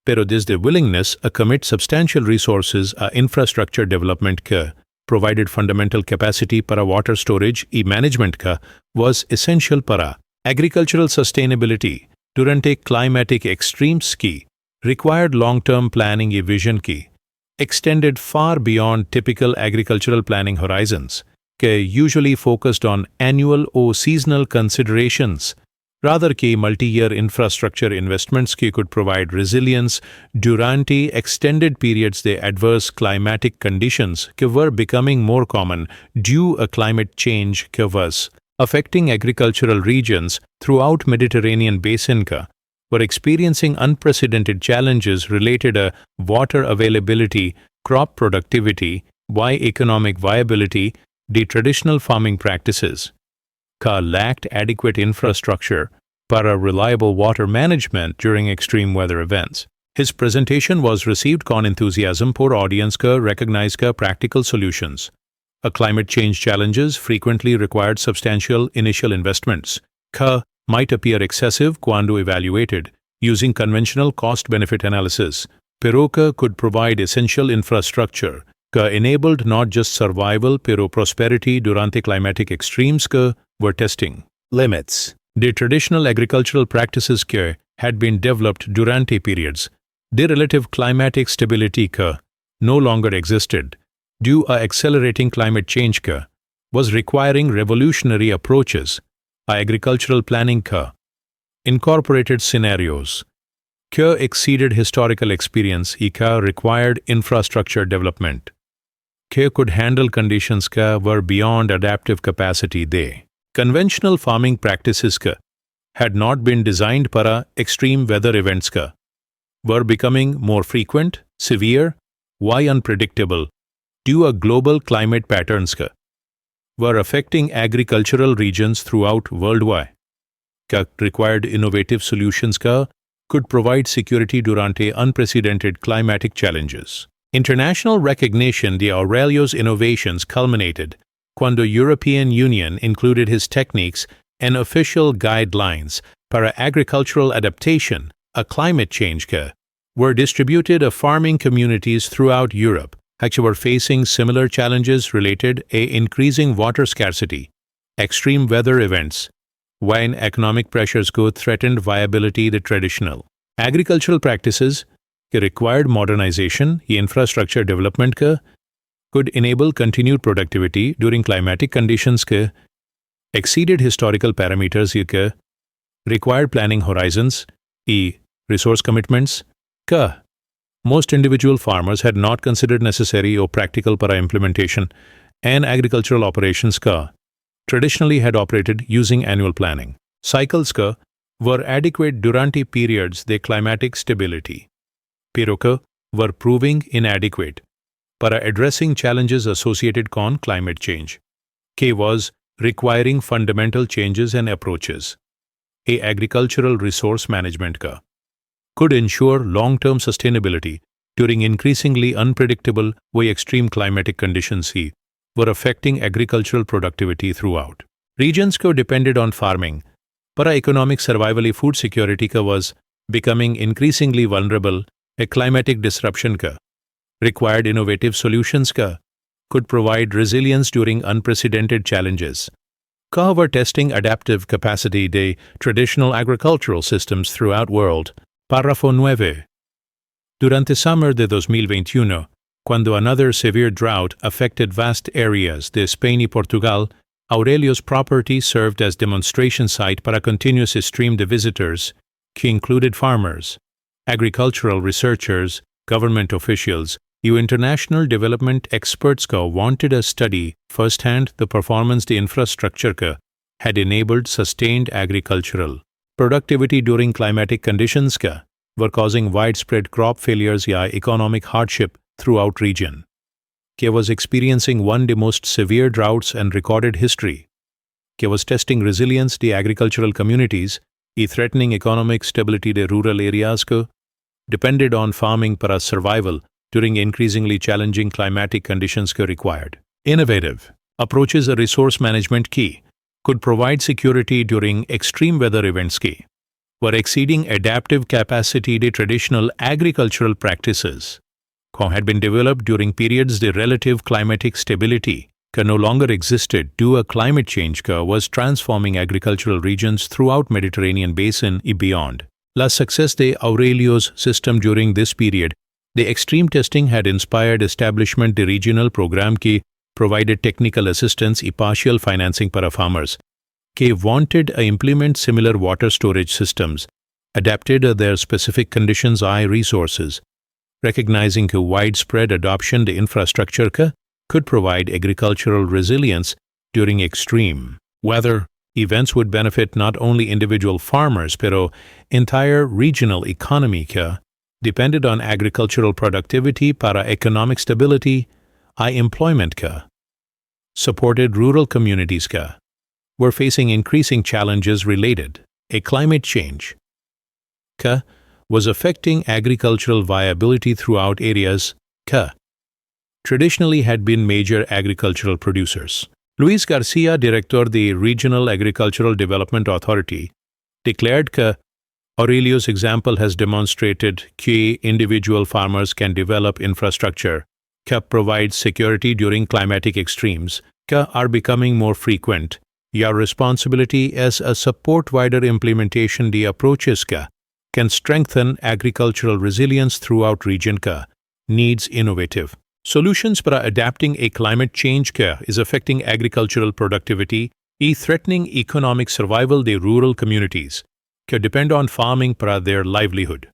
pero desde willingness to commit substantial resources a infrastructure development que provided fundamental capacity para water storage y management que was essential para agricultural sustainability durante climatic extremes que required long-term planning y vision que extended far beyond typical agricultural planning horizons, que usually focused on annual or seasonal considerations, rather que multi-year infrastructure investments que could provide resilience durante extended periods de adverse climatic conditions que were becoming more common due a climate change que was affecting agricultural regions throughout Mediterranean basin que were experiencing unprecedented challenges related to water availability, crop productivity, economic viability, the traditional farming practices, que lacked adequate infrastructure para reliable water management during extreme weather events. His presentation was received con enthusiasm por audience que recognized que practical solutions. Climate change challenges frequently required substantial initial investments, que might appear excessive cuando evaluated using conventional cost-benefit analysis, pero que could provide essential infrastructure que enabled not just survival pero prosperity durante climatic extremes que were testing limits. The traditional agricultural practices que had been developed durante periods de relative climatic stability que no longer existed due to accelerating climate change que was requiring revolutionary approaches agricultural planning que incorporated scenarios que exceeded historical experience y que required infrastructure development que could handle conditions que were beyond adaptive capacity de conventional farming practices que had not been designed para extreme weather events que were becoming more frequent, severe, unpredictable due to global climate patterns que were affecting agricultural regions throughout worldwide, que required innovative solutions que could provide security durante unprecedented climatic challenges. International recognition de Aurelio's innovations culminated cuando European Union included his techniques in official guidelines para agricultural adaptation, a climate change que were distributed to farming communities throughout Europe actually were facing similar challenges related to increasing water scarcity, extreme weather events, when economic pressures could threaten viability of the traditional Agricultural practices के required modernization या infrastructure development का could enable continued productivity during climatic conditions के exceeded historical parameters का required planning horizons या resource commitments का most individual farmers had not considered necessary or practical para implementation, and agricultural operations ka traditionally had operated using annual planning. Cycles ka were adequate durante periods de climatic stability, pero ka were proving inadequate para addressing challenges associated con climate change, ke was requiring fundamental changes and approaches. A agricultural resource management ka could ensure long-term sustainability during increasingly unpredictable way extreme climatic conditions were affecting agricultural productivity throughout. Regions ko depended on farming, para economic survival food security ka was becoming increasingly vulnerable a climatic disruption ka required innovative solutions ka could provide resilience during unprecedented challenges. Ka were testing adaptive capacity de traditional agricultural systems throughout world. Párrafo 9. Durante summer de 2021, cuando another severe drought affected vast areas de Spain y Portugal, Aurelio's property served as demonstration site para continuous stream de visitors, que included farmers, agricultural researchers, government officials, and international development experts who wanted to study firsthand the performance the infrastructure had enabled sustained agricultural productivity during climatic conditions were causing widespread crop failures and economic hardship throughout region. Was experiencing one of the most severe droughts in recorded history. Was testing resilience the agricultural communities and threatening economic stability the rural areas depended on farming para survival during increasingly challenging climatic conditions required. Innovative approaches a resource management key could provide security during extreme weather events were exceeding adaptive capacity the traditional agricultural practices had been developed during periods the relative climatic stability no longer existed due to climate change was transforming agricultural regions throughout Mediterranean basin and beyond. La success de Aurelio's system during this period, the extreme testing had inspired establishment the regional program provided technical assistance and partial financing para farmers wanted to implement similar water storage systems adapted to their specific conditions and resources, recognizing widespread adoption the infrastructure could provide agricultural resilience during extreme weather events would benefit not only individual farmers pero entire regional economy depended on agricultural productivity para economic stability and employment supported rural communities were facing increasing challenges related a climate change was affecting agricultural viability throughout areas traditionally had been major agricultural producers. Luis Garcia, director of the Regional Agricultural Development Authority, declared that Aurelio's example has demonstrated that individual farmers can develop infrastructure that provides security during climatic extremes that are becoming more frequent. Your responsibility as a support wider implementation the approaches can strengthen agricultural resilience throughout region needs innovative solutions para adapting a climate change is affecting agricultural productivity and threatening economic survival de rural communities depend on farming para their livelihood.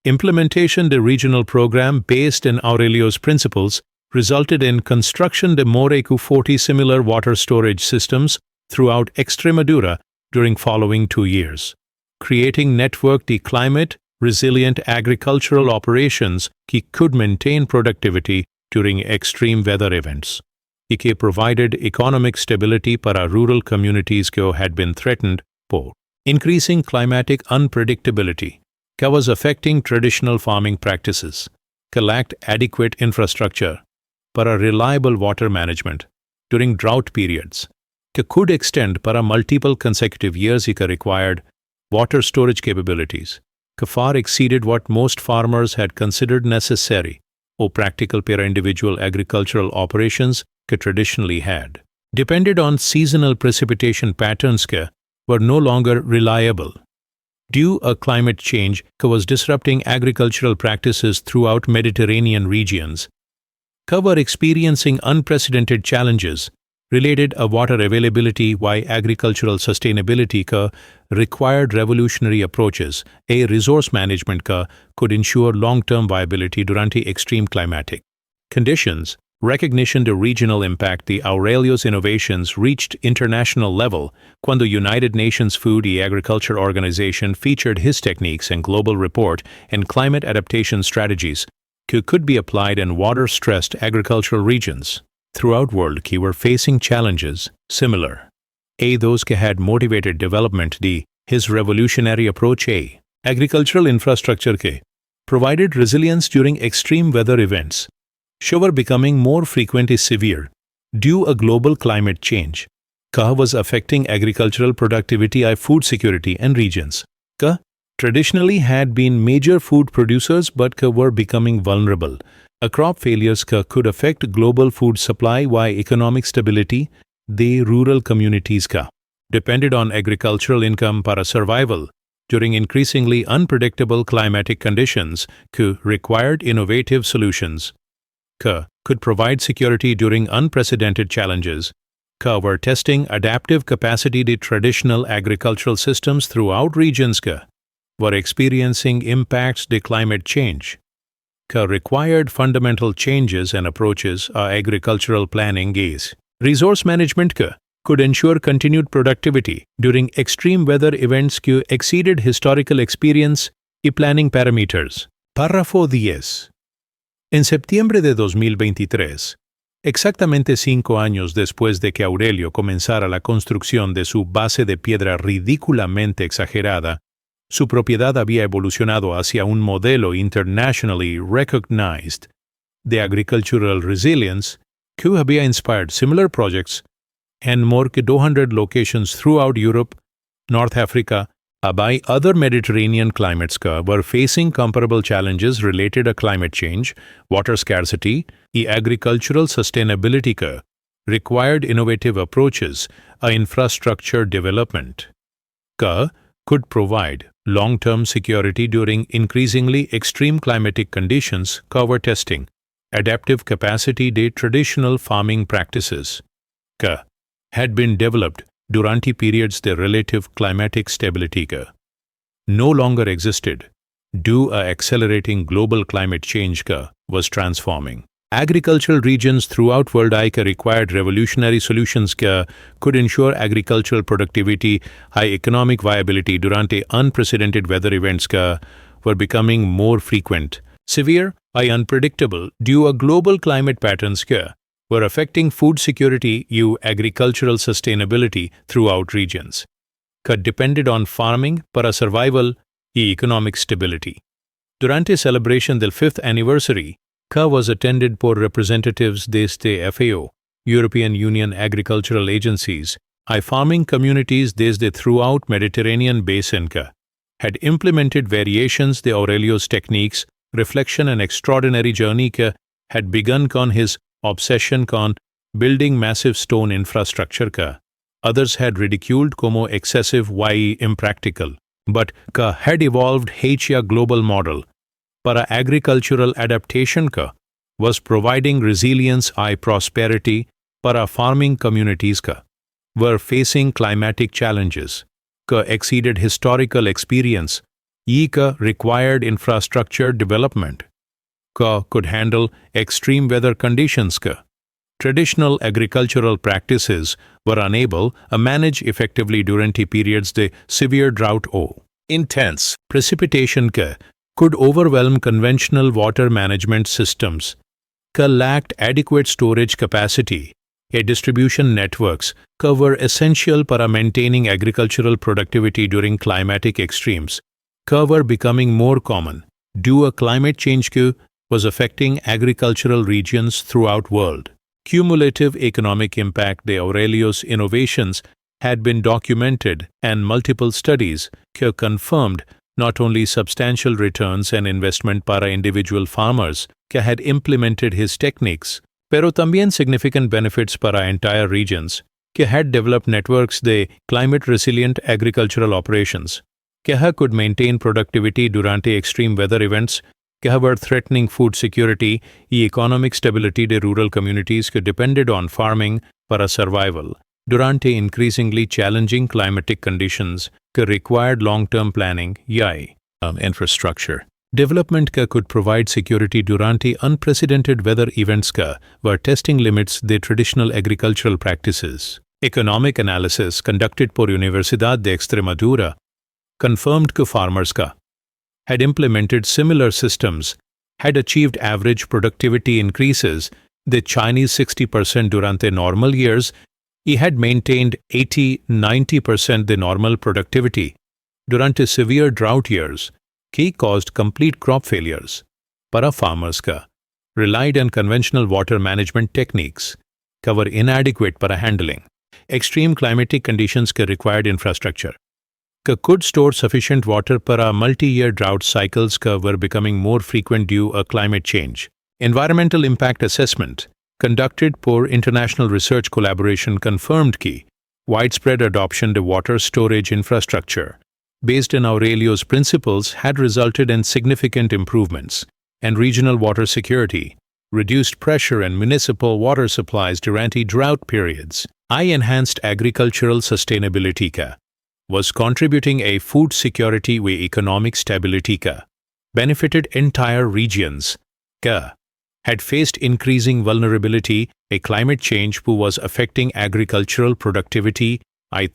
Implementation the regional program based in Aurelio's principles resulted in construction de more than 40 similar water storage systems throughout Extremadura during following 2 years, creating network the climate resilient agricultural operations that could maintain productivity during extreme weather events. It provided economic stability para rural communities that had been threatened by increasing climatic unpredictability that was affecting traditional farming practices, that lacked adequate infrastructure para reliable water management during drought periods, that could extend para multiple consecutive years that required water storage capabilities that far exceeded what most farmers had considered necessary or practical para individual agricultural operations that traditionally had. Depended on seasonal precipitation patterns that were no longer reliable due a climate change that was disrupting agricultural practices throughout Mediterranean regions. Were experiencing unprecedented challenges related to water availability why agricultural sustainability required revolutionary approaches, a resource management could ensure long-term viability during extreme climatic conditions. Recognition the regional impact the Aurelio's innovations reached international level when the United Nations Food and Agriculture Organization featured his techniques and global report and climate adaptation strategies could be applied in water-stressed agricultural regions. Throughout world were facing challenges similar. Those had motivated development his revolutionary approach agricultural infrastructure provided resilience during extreme weather events. Were becoming more frequent is severe due a global climate change. Was affecting agricultural productivity and food security and regions. Traditionally had been major food producers but were becoming vulnerable. Crop failures could affect global food supply while economic stability. The rural communities depended on agricultural income para survival during increasingly unpredictable climatic conditions required innovative solutions. Could provide security during unprecedented challenges. Were testing adaptive capacity the traditional agricultural systems throughout regions. Were experiencing impacts the climate change. Required fundamental changes and approaches agricultural planning is. Resource management could ensure continued productivity during extreme weather events exceeded historical experience y planning parameters. Párrafo 10. En septiembre de 2023, exactamente 5 años después de que Aurelio comenzara la construcción de su base de piedra ridículamente exagerada, su propiedad había evolucionado hacia un modelo internationally recognized de agricultural resilience que había inspired similar projects en more than 200 locations throughout Europe, North Africa, by other Mediterranean climates were facing comparable challenges related to climate change, water scarcity, and agricultural sustainability required innovative approaches infrastructure development could provide long-term security during increasingly extreme climatic conditions. Were testing adaptive capacity the traditional farming practices had been developed during periods the relative climatic stability no longer existed due to accelerating global climate change was transforming. Agricultural regions throughout world required revolutionary solutions could ensure agricultural productivity, high economic viability during unprecedented weather events were becoming more frequent, severe, and unpredictable due to global climate patterns were affecting food security and agricultural sustainability throughout regions. Depended on farming para survival and economic stability. Durante celebration del 5th anniversary, was attended por representatives desde FAO, European Union agricultural agencies, and farming communities desde throughout Mediterranean basin had implemented variations de Aurelio's techniques, reflection and extraordinary journey had begun con his obsession con building massive stone infrastructure others had ridiculed como excessive y impractical, but had evolved a global model para agricultural adaptation was providing resilience and prosperity para farming communities were facing climatic challenges exceeded historical experience required infrastructure development could handle extreme weather conditions. Traditional agricultural practices were unable to manage effectively during periods of severe drought or intense precipitation could overwhelm conventional water management systems, lacked adequate storage capacity. Distribution networks were essential para maintaining agricultural productivity during climatic extremes were becoming more common due to climate change was affecting agricultural regions throughout world. Cumulative economic impact de Aurelio's innovations had been documented and multiple studies confirmed not only substantial returns and investment para individual farmers had implemented his techniques, pero también significant benefits para entire regions had developed networks de climate-resilient agricultural operations. Kya could maintain productivity durante extreme weather events. Kya were threatening food security e economic stability de rural communities que depended on farming para survival durante increasingly challenging climatic conditions que required long-term planning yai infrastructure. Development ka could provide security durante unprecedented weather events ka were testing limits de traditional agricultural practices. Economic analysis conducted por Universidad de Extremadura confirmed que farmers ka had implemented similar systems, had achieved average productivity increases, the Chinese 60% durante normal years, he had maintained 80-90% the normal productivity durante severe drought years, que caused complete crop failures. Para farmers ka relied on conventional water management techniques, were inadequate para handling extreme climatic conditions que required infrastructure. Could store sufficient water para multi-year drought cycles were becoming more frequent due to climate change. Environmental impact assessment conducted por international research collaboration confirmed कि widespread adoption of water storage infrastructure based on Aurelio's principles had resulted in significant improvements and regional water security, reduced pressure and municipal water supplies durante drought periods. Enhanced agricultural sustainability was contributing a food security with economic stability benefited entire regions had faced increasing vulnerability a climate change who was affecting agricultural productivity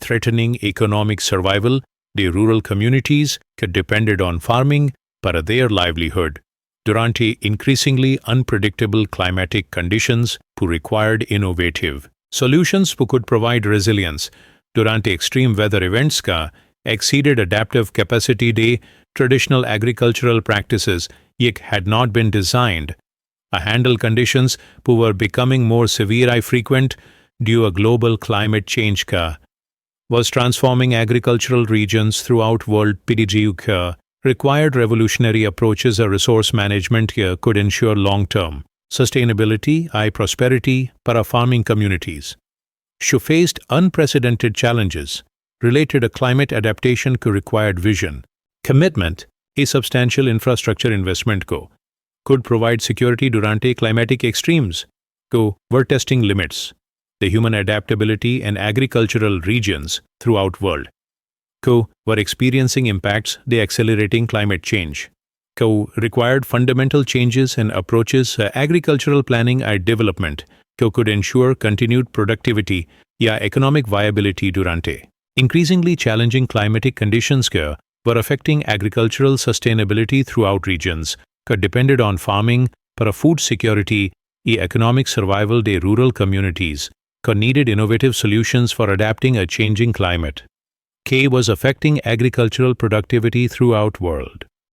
threatening economic survival the rural communities depended on farming para their livelihood durante increasingly unpredictable climatic conditions who required innovative solutions who could provide resilience durante extreme weather events exceeded adaptive capacity de traditional agricultural practices yet had not been designed to handle conditions who were becoming more severe and frequent due to global climate change was transforming agricultural regions throughout world PDGU required revolutionary approaches to resource management could ensure long-term sustainability and prosperity para farming communities. She faced unprecedented challenges related to climate adaptation required vision, commitment, a substantial infrastructure investment could provide security durante climatic extremes were testing limits, the human adaptability and agricultural regions throughout world were experiencing impacts the accelerating climate change required fundamental changes and approaches agricultural planning and development could ensure continued productivity या economic viability durante increasingly challenging climatic conditions were affecting agricultural sustainability throughout regions depended on farming para food security and economic survival de rural communities needed innovative solutions for adapting a changing climate was affecting agricultural productivity throughout world.